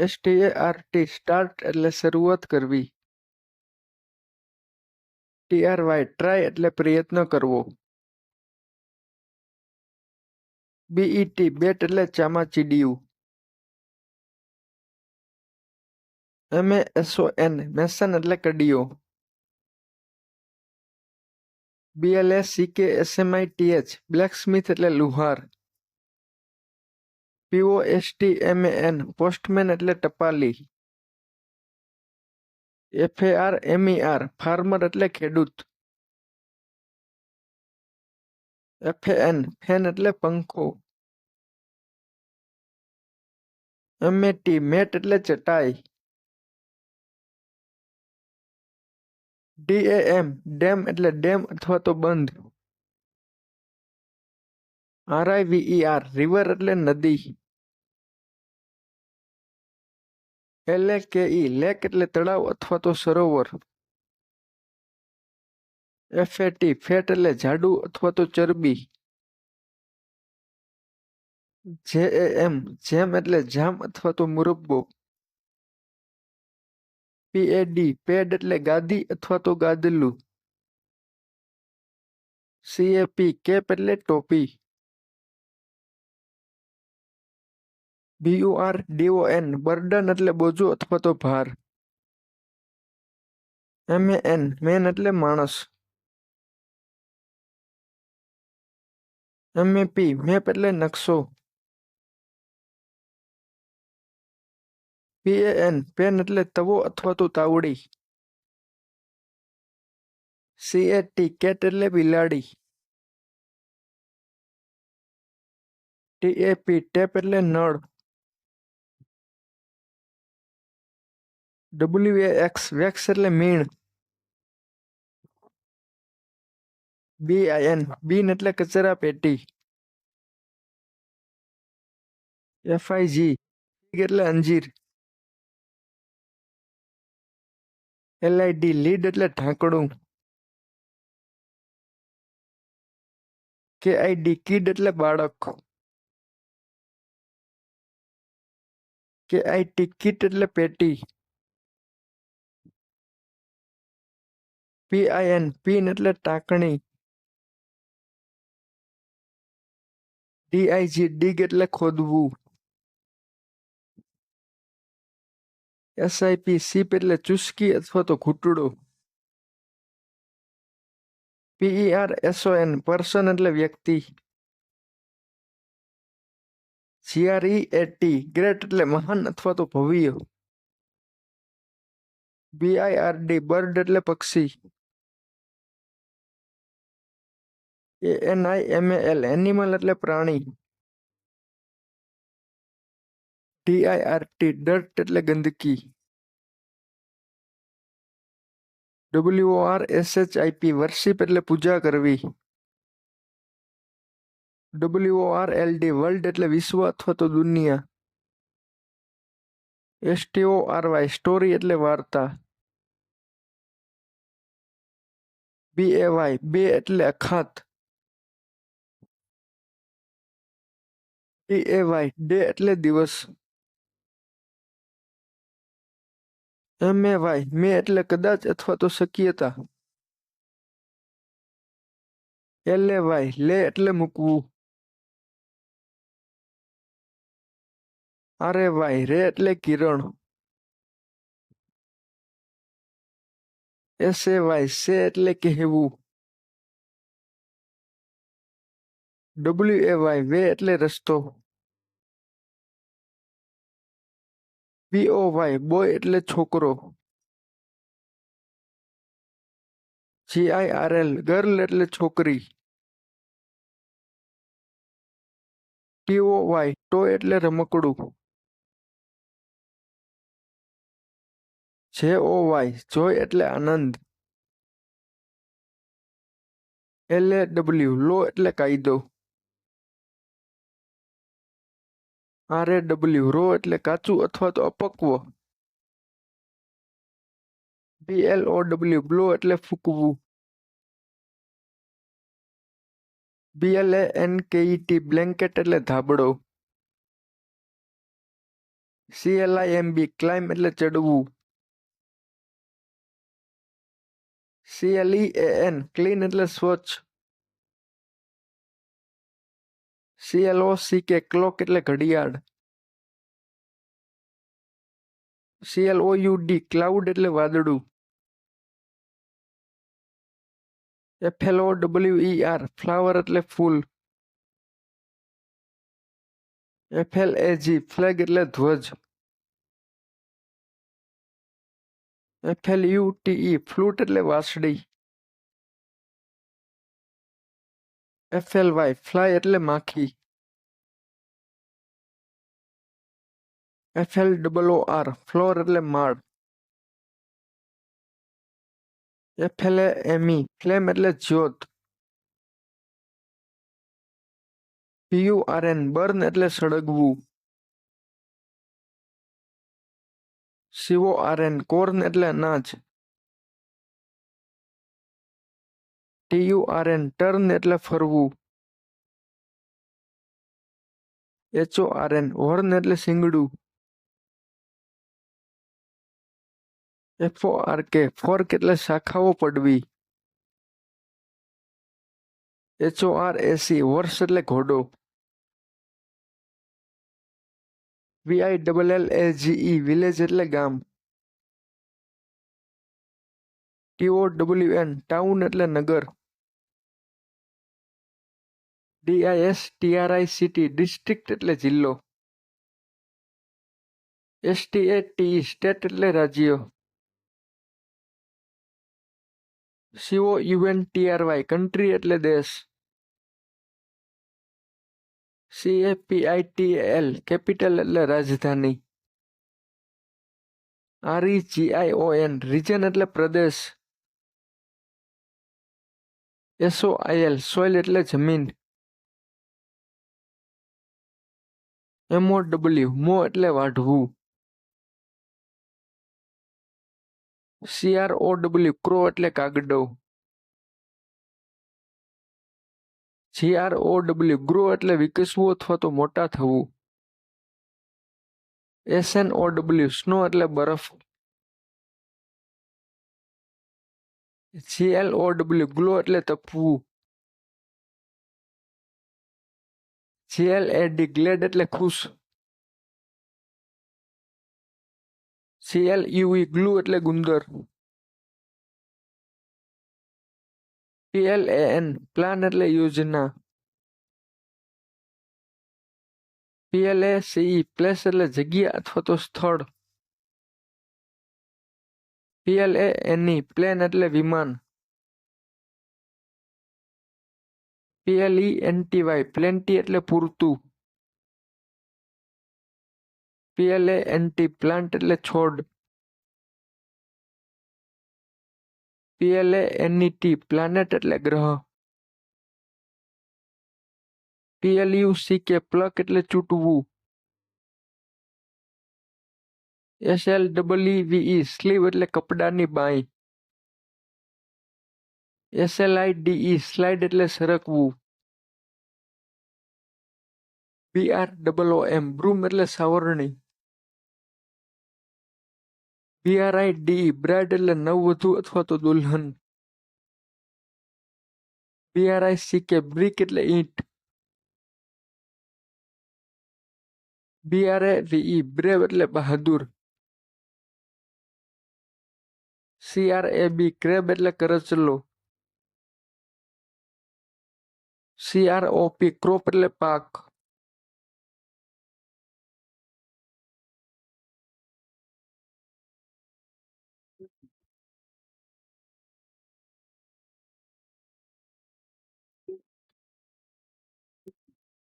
START start એટલે શરૂઆત કરવી. TRY ટ્રાય એટલે પ્રયત્ન કરવો. BET બેટ એટલે ચામાચીડિયું. MASON મેસન એટલે કડીઓ. BLACKSMITH બ્લેકસ્મિથ એટલે લુહાર. POSTMAN પોસ્ટમેન એટલે ટપાલી. FARMER ફાર્મર એટલે ખેડૂત. FAN ફેન એટલે પંખો. MET મેટ એટલે ચટાઈ. DAM ડેમ એટલે ડેમ અથવા તો બંધ. RIVER રિવર એટલે નદી. LAKE લેક એટલે તળાવ અથવા તો સરોવર. FAT ફેટ એટલે જાડુ અથવા તો ચરબી. JAM જેમ એટલે જામ અથવા તો મુરબ્બો. PAD પેડ એટલે ગાદી અથવા તો ગાદલું. CAP કેપ એટલે ટોપી. BURDON બર્ડન એટલે બોજો અથવા તો ભાર. MAN મેન એટલે માણસ. MAP મેપ એટલે નકશો. PAN પેન એટલે તવો અથવા તો તાવડી. CAT કેટ એટલે બિલાડી. TAP ટેપ એટલે નળ. WAX વેક્સ એટલે મીણ. BIN બીન એટલે કચરા પેટી. FIG એટલે અંજીર. LID લીડ એટલે ઢાંકણું. KID કિડ એટલે બાળક. KIT કિટ એટલે પેટી. PIN પિન એટલે ટાંકણી. DIG ડીગ એટલે ખોદવું. SIP સીપ એટલે ચુસ્કી અથવા તો ઘૂંટડો. PERSON પર્સન એટલે વ્યક્તિ. GREAT ગ્રેટ એટલે મહાન અથવા તો ભવ્ય. BIRD બર્ડ એટલે પક્ષી. ANIMAL એનિમલ એટલે પ્રાણી. DIRT ડર્ટ એટલે ગંદકી. WORSHIP વર્શિપ એટલે પૂજા કરવી. WORLD વર્લ્ડ એટલે વિશ્વ અથવા તો દુનિયા. STORY સ્ટોરી એટલે વાર્તા. BAY બે એટલે અખાત. DAY ડે એટલે દિવસ. MAY મે એટલે કદાચ અથવા તો શક્યતા. LAY લે એટલે મૂકવું. RAY રે એટલે કિરણ. SAY સે એટલે કહેવું. WAY વે એટલે રસ્તો. BOY બોય એટલે છોકરો. GIRL ગર્લ એટલે છોકરી. TOY ટોય એટલે રમકડું. JOY જોય એટલે આનંદ. LAW લો એટલે કાયદો. RAW રો એટલે કાચું અથવા તો અપક્વ. BLOW બ્લો એટલે ફૂંકવું. BLANKET બ્લેન્કેટ એટલે ધાબળો. CLIMB ક્લાઇમ એટલે ચડવું. CLEAN ક્લીન એટલે સ્વચ્છ. CLOCK ક્લોક એટલે ઘડિયાળ. CLOUD ક્લાઉડ એટલે વાદળું. FLOWER ફ્લાવર એટલે ફૂલ. FLAG ફ્લેગ એટલે ધ્વજ. FLUTE ફ્લૂટ એટલે વાંસળી. FLY ફ્લાય એટલે માખી. FLOOR ફ્લોર એટલે માળ. FLAME ફ્લેમ એટલે જ્યોત. BURN બર્ન એટલે સળગવું. CORN કોર્ન એટલે અનાજ. TURN ટર્ન એટલે ફરવું. HORN હોર્ન એટલે શીંગડું. FORK ફોર્ક એટલે શાખાઓ પડવી. HORAC હોર્સ એટલે ઘોડો. VILLAGE વિલેજ એટલે ગામ. TOWN ટાઉન એટલે નગર. DISTRICT ડિસ્ટ્રિક્ટ એટલે જિલ્લો. STATE સ્ટેટ એટલે રાજ્ય. COUNTRY કન્ટ્રી એટલે દેશ. CAPITAL કેપિટલ એટલે રાજધાની. REGION રીજન એટલે પ્રદેશ. SOIL સોઇલ એટલે જમીન. MOW મો એટલે વાઢવું. CROW ક્રો એટલે કાગડો. GROW ગ્રો એટલે વિકસવું અથવા તો મોટા થવું. SNOW સ્નો એટલે બરફ. GLOW ગ્લો એટલે તપવું. GLAD ગ્લેડ એટલે ખુશ. CLUE ગ્લુ એટલે ગુંદર. PLAN પ્લાન એટલે યોજના. PLACE પ્લેસ એટલે જગ્યા અથવા તો સ્થળ. PLANE પ્લેન એટલે વિમાન. PLENTY પ્લેન્ટી એટલે પૂરતું. PLANT પ્લાન્ટ એટલે છોડ. PLANET પ્લાનેટ એટલે ગ્રહ. PLUCK પ્લક એટલે ચૂંટવું. SLEVE સ્લીવ એટલે કપડાની બાંય. SLIDE સ્લાઇડ એટલે સરકવું. BROOM બ્રૂમ એટલે સાવરણી. BRIDE બ્રાઇડ એટલે નવવધુ અથવા તો દુલ્હન. BRICK બ્રિક એટલે ઈંટ. BRAVE બ્રેવ એટલે બહાદુર. CRAB ક્રેબ એટલે કરચલો. CROP ક્રોપ એટલે પાક.